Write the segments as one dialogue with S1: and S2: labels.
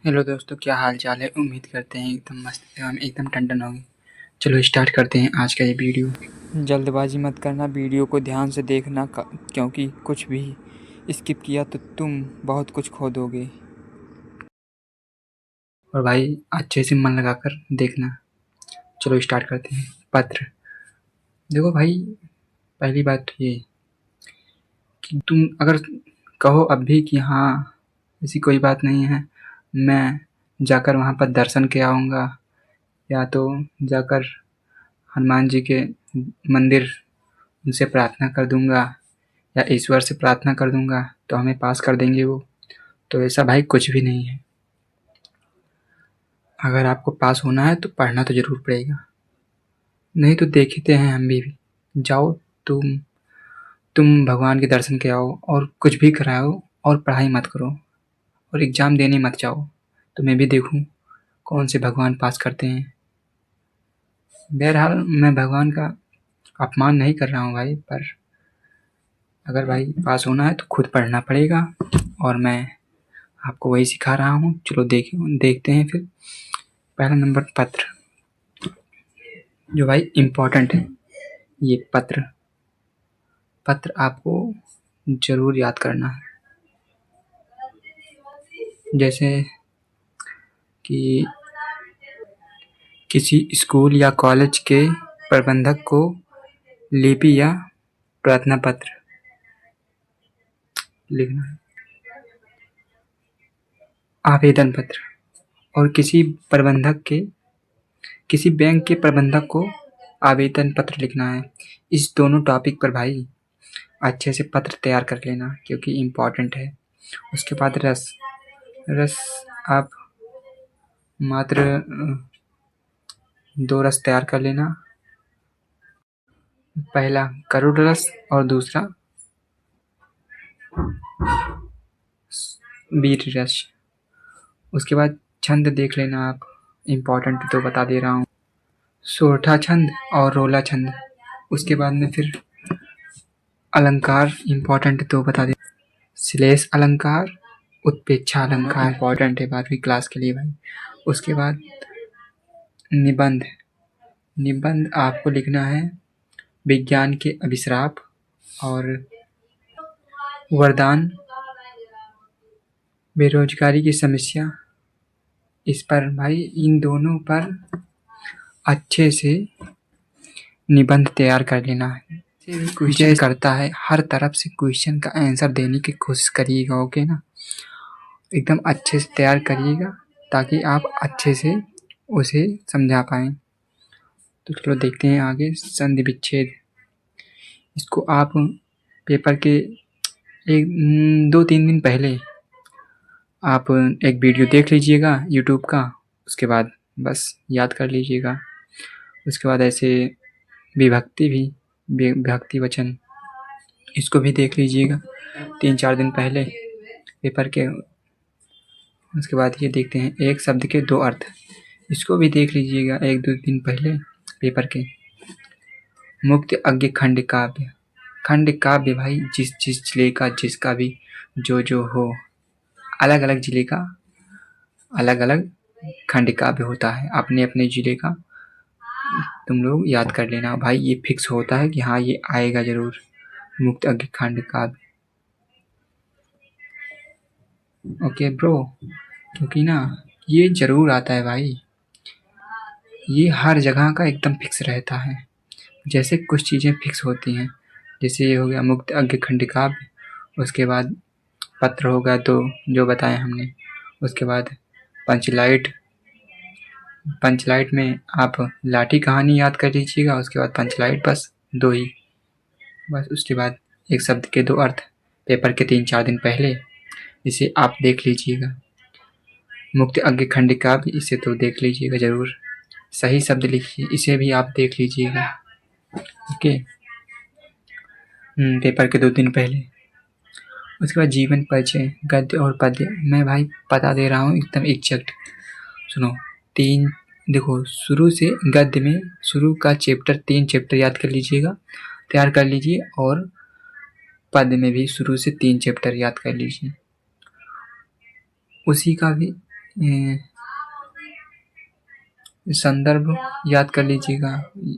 S1: Hello दोस्तों, क्या हाल चाल है। उम्मीद करते हैं एकदम मस्त एवं एकदम टंडन होंगे। चलो स्टार्ट करते हैं आज का ये वीडियो। जल्दबाजी मत करना, वीडियो को ध्यान से देखना क्योंकि कुछ भी स्किप किया तो तुम बहुत कुछ खो दोगे। और भाई अच्छे से मन लगाकर देखना। चलो स्टार्ट करते हैं। पत्र। देखो भाई, पहली बात तो ये कि तुम अगर कहो अब भी कि हाँ ऐसी कोई बात नहीं है, मैं जाकर वहाँ पर दर्शन के आऊँगा या तो जाकर हनुमान जी के मंदिर उनसे प्रार्थना कर दूंगा या ईश्वर से प्रार्थना कर दूंगा तो हमें पास कर देंगे वो। तो ऐसा भाई कुछ भी नहीं है। अगर आपको पास होना है तो पढ़ना तो ज़रूर पड़ेगा, नहीं तो देखते हैं हम भी। जाओ, तुम भगवान के दर्शन के आओ और कुछ भी कराओ और पढ़ाई मत करो और एग्ज़ाम देने मत जाओ, तो मैं भी देखूं कौन से भगवान पास करते हैं। बहरहाल मैं भगवान का अपमान नहीं कर रहा हूँ भाई, पर अगर भाई पास होना है तो खुद पढ़ना पड़ेगा और मैं आपको वही सिखा रहा हूँ। चलो देखते हैं फिर। पहला नंबर पत्र, जो भाई इम्पोर्टेंट है। ये पत्र पत्र आपको ज़रूर याद करना है। जैसे कि किसी स्कूल या कॉलेज के प्रबंधक को लिपि या प्रार्थना पत्र लिखना है। आवेदन पत्र। और किसी बैंक के प्रबंधक को आवेदन पत्र लिखना है। इस दोनों टॉपिक पर भाई अच्छे से पत्र तैयार कर लेना क्योंकि इम्पोर्टेंट है। उसके बाद रस रस आप मात्र 2 रस तैयार कर लेना। पहला करुड़ रस और दूसरा वीर रस। उसके बाद छंद देख लेना आप, इम्पोर्टेंट तो बता दे रहा हूँ। सोरठा छंद और रोला छंद। उसके बाद में फिर अलंकार इम्पोर्टेंट तो बता दे। श्लेष अलंकार, उत्प्रेक्षा अलंकार इम्पोर्टेंट है 12वीं क्लास के लिए भाई। उसके बाद निबंध। निबंध आपको लिखना है विज्ञान के अभिश्राप और वरदान, बेरोजगारी की समस्या। इस पर भाई इन दोनों पर अच्छे से निबंध तैयार कर लेना है। क्वेश्चन करता है हर तरफ से क्वेश्चन का आंसर देने की कोशिश करिएगा। ओके ना, एकदम अच्छे से तैयार करिएगा ताकि आप अच्छे से उसे समझा पाएँ। तो चलो देखते हैं आगे। संधि विच्छेद, इसको आप पेपर के 2-3 दिन पहले आप एक वीडियो देख लीजिएगा यूट्यूब का, उसके बाद बस याद कर लीजिएगा। उसके बाद ऐसे विभक्ति वचन, इसको भी देख लीजिएगा 3-4 दिन पहले पेपर के। उसके बाद ये देखते हैं एक शब्द के 2 अर्थ, इसको भी देख लीजिएगा 1-2 दिन पहले पेपर के। मुक्त अज्ञ खंड काव्य। खंड काव्य भाई जिस जिले का जिसका भी जो हो, अलग अलग जिले का अलग अलग खंड काव्य होता है। अपने अपने जिले का तुम लोग याद कर लेना भाई, ये फिक्स होता है कि हाँ ये आएगा ज़रूर, मुक्त अज्ञ खंड काव्य। ओके ब्रो, क्योंकि ना ये ज़रूर आता है भाई, ये हर जगह का एकदम फिक्स रहता है। जैसे कुछ चीज़ें फिक्स होती हैं, जैसे ये हो गया मुक्त अज्ञ खंड काव्य। उसके बाद पत्र होगा तो जो बताए हमने। उसके बाद पंचलाइट। पंचलाइट में आप लाठी कहानी याद कर लीजिएगा। उसके बाद पंचलाइट, बस 2 ही। बस उसके बाद एक शब्द के 2 अर्थ पेपर के 3-4 दिन पहले, इसे आप देख लीजिएगा। मुक्त अज्ञ खंड काव्य, इसे तो देख लीजिएगा ज़रूर। सही शब्द लिखिए, इसे भी आप देख लीजिएगा। ओके, पेपर के 2 दिन पहले। उसके बाद जीवन परिचय, गद्य और पद्य। मैं भाई बता दे रहा हूँ एकदम एग्जैक्ट। सुनो, 3 देखो, शुरू से गद्य में शुरू का चैप्टर 3 चैप्टर याद कर लीजिएगा, तैयार कर लीजिए। और पद्य में भी शुरू से 3 चैप्टर याद कर लीजिए। उसी का भी संदर्भ याद कर लीजिएगा,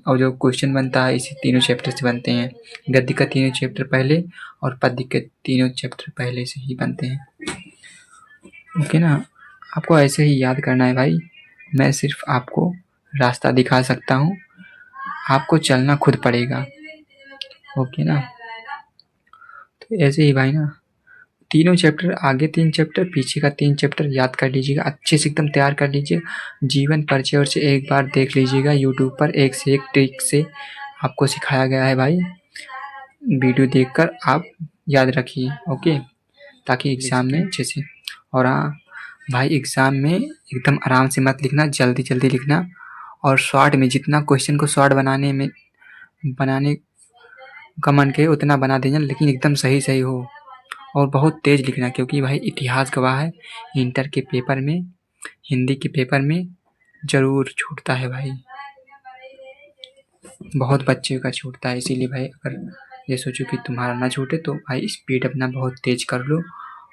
S1: और जो क्वेश्चन बनता है इसी तीनों चैप्टर से बनते हैं। गद्य का तीनों चैप्टर पहले और पद्य के तीनों चैप्टर पहले से ही बनते हैं। ओके ना, आपको ऐसे ही याद करना है भाई। मैं सिर्फ आपको रास्ता दिखा सकता हूँ, आपको चलना खुद पड़ेगा। ओके ना, तो ऐसे ही भाई ना, तीनों चैप्टर, आगे 3 चैप्टर, पीछे का 3 चैप्टर याद कर लीजिएगा, अच्छे से एकदम तैयार कर लीजिए। जीवन परिचय और से एक बार देख लीजिएगा यूट्यूब पर, एक से एक ट्रिक से आपको सिखाया गया है भाई। वीडियो देखकर आप याद रखिए, ओके, ताकि एग्ज़ाम में अच्छे से। और हाँ भाई, एग्ज़ाम में एकदम आराम से मत लिखना, जल्दी जल्दी लिखना, और शॉर्ट में जितना क्वेश्चन को शॉर्ट बनाने का मन करे उतना बना देना, लेकिन एकदम सही सही हो, और बहुत तेज़ लिखना, क्योंकि भाई इतिहास गवाह है, इंटर के पेपर में, हिंदी के पेपर में ज़रूर छूटता है भाई, बहुत बच्चे का छूटता है। इसीलिए भाई, अगर ये सोचो कि तुम्हारा ना छूटे तो भाई स्पीड अपना बहुत तेज़ कर लो,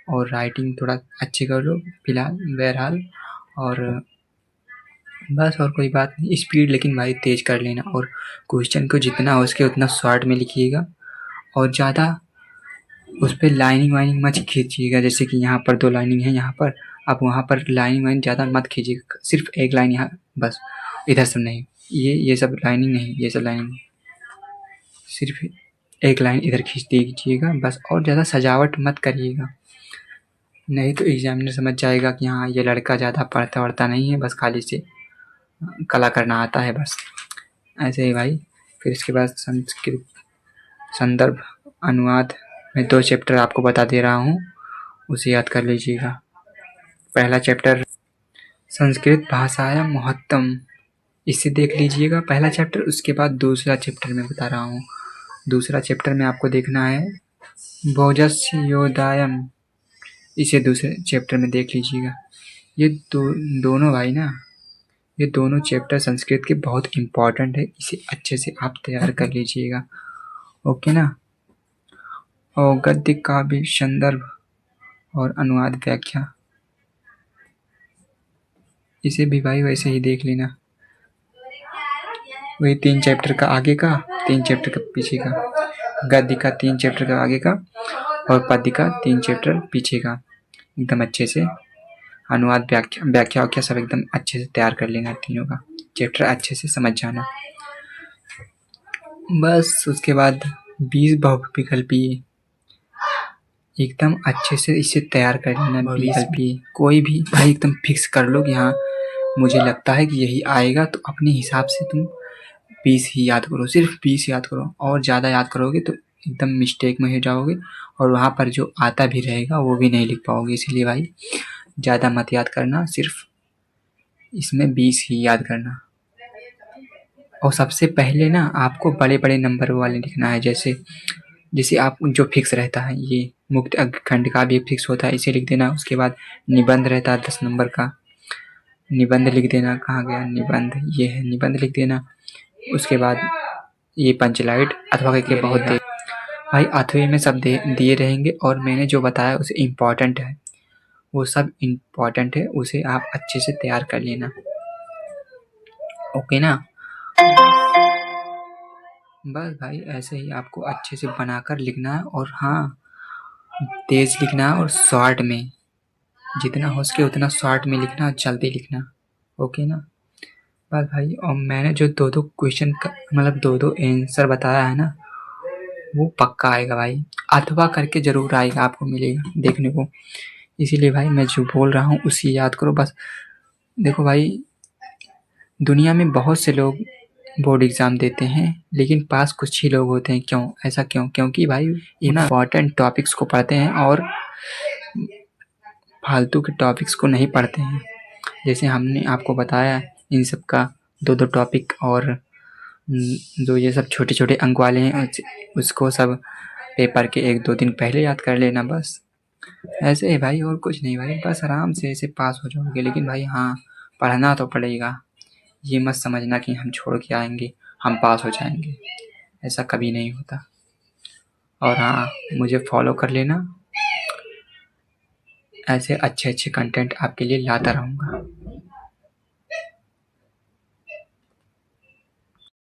S1: और राइटिंग थोड़ा अच्छी कर लो फिलहाल, बहरहाल। और बस, और कोई बात नहीं, स्पीड लेकिन भाई तेज़ कर लेना, और क्वेश्चन को जितना हो सके उतना शॉर्ट में लिखिएगा, और ज़्यादा उस पर लाइनिंग वाइनिंग मत खींचिएगा। जैसे कि यहाँ पर 2 लाइनिंग है, यहाँ पर आप वहाँ पर लाइनिंग वाइनिंग ज़्यादा मत खींचिएगा, सिर्फ एक लाइन यहाँ बस, इधर सब नहीं, ये सब लाइनिंग नहीं, ये सब लाइनिंग, सिर्फ एक लाइन इधर खींच दीजिएगा बस, और ज़्यादा सजावट मत करिएगा, नहीं तो एग्जामिनर समझ जाएगा कि हाँ ये लड़का ज़्यादा पढ़ता वढ़ता नहीं है, बस खाली से कला करना आता है बस। ऐसे ही भाई, फिर इसके बाद संस्कृत संदर्भ अनुवाद में 2 चैप्टर आपको बता दे रहा हूँ, उसे याद कर लीजिएगा। पहला चैप्टर संस्कृत भाषायां महत्तम, इसे देख लीजिएगा पहला चैप्टर। उसके बाद दूसरा चैप्टर मैं बता रहा हूँ, दूसरा चैप्टर में आपको देखना है भोजस्य योदायम, इसे दूसरे चैप्टर में देख लीजिएगा। ये दोनों भाई ना, ये दोनों चैप्टर संस्कृत के बहुत इम्पॉर्टेंट है, इसे अच्छे से आप तैयार कर लीजिएगा, ओके ना। और गद्य काव्य संदर्भ और अनुवाद व्याख्या, इसे भी भाई वैसे ही देख लेना, वही 3 चैप्टर का आगे का, 3 चैप्टर का पीछे का, गद्य का 3 चैप्टर का आगे का, और पद्य का 3 चैप्टर पीछे का, एकदम अच्छे से अनुवाद व्याख्या सब एकदम अच्छे से तैयार कर लेना, तीनों का चैप्टर अच्छे से समझ जाना। बस उसके बाद 20 बहुविकल्पीय एकदम अच्छे से इसे तैयार कर लेना। बहुविकल्पीय कोई भी भाई एकदम फिक्स कर लो कि हाँ मुझे लगता है कि यही आएगा, तो अपने हिसाब से तुम 20 ही याद करो, सिर्फ 20 याद करो, और ज़्यादा याद करोगे तो एकदम मिस्टेक में हो जाओगे, और वहाँ पर जो आता भी रहेगा वो भी नहीं लिख पाओगे। इसीलिए भाई ज़्यादा मत याद करना, सिर्फ इसमें 20 ही याद करना। और सबसे पहले ना आपको बड़े बड़े नंबर वाले लिखना है, जैसे आप जो फिक्स रहता है, ये मुक्त खंड का भी फिक्स होता है, इसे लिख देना। उसके बाद निबंध रहता है 10 नंबर का, निबंध लिख देना, कहाँ गया निबंध, ये है निबंध लिख देना। उसके बाद ये पंचलाइट अथवा करके बहुत दे भाई, अथवे में सब दिए रहेंगे, और मैंने जो बताया उसे इम्पॉर्टेंट है, वो सब इम्पॉर्टेंट है, उसे आप अच्छे से तैयार कर लेना, ओके ना। बस भाई ऐसे ही आपको अच्छे से बनाकर लिखना है, और हाँ तेज लिखना है, और शॉर्ट में जितना हो सके उतना शॉर्ट में लिखना, और जल्दी लिखना, ओके ना। बस भाई, और मैंने जो 2-2 क्वेश्चन का मतलब 2-2 आंसर बताया है ना, वो पक्का आएगा भाई, अथवा करके ज़रूर आएगा, आपको मिलेगा देखने को। इसीलिए भाई मैं जो बोल रहा हूँ उसी याद करो बस। देखो भाई, दुनिया में बहुत से लोग बोर्ड एग्ज़ाम देते हैं, लेकिन पास कुछ ही लोग होते हैं। क्यों ऐसा क्यों? क्योंकि भाई इम्पॉर्टेंट टॉपिक्स को पढ़ते हैं और फालतू के टॉपिक्स को नहीं पढ़ते हैं। जैसे हमने आपको बताया इन सब का 2-2 टॉपिक, और जो ये सब छोटे-छोटे अंक वाले हैं उसको सब पेपर के 1-2 दिन पहले याद कर लेना बस। ऐसे ही भाई, और कुछ नहीं भाई, बस आराम से ऐसे पास हो जाओगे। लेकिन भाई हाँ, पढ़ना तो पड़ेगा, ये मत समझना कि हम छोड़ के आएंगे हम पास हो जाएंगे, ऐसा कभी नहीं होता। और हाँ, मुझे फॉलो कर लेना, ऐसे अच्छे-अच्छे कंटेंट आपके लिए लाता रहूँगा।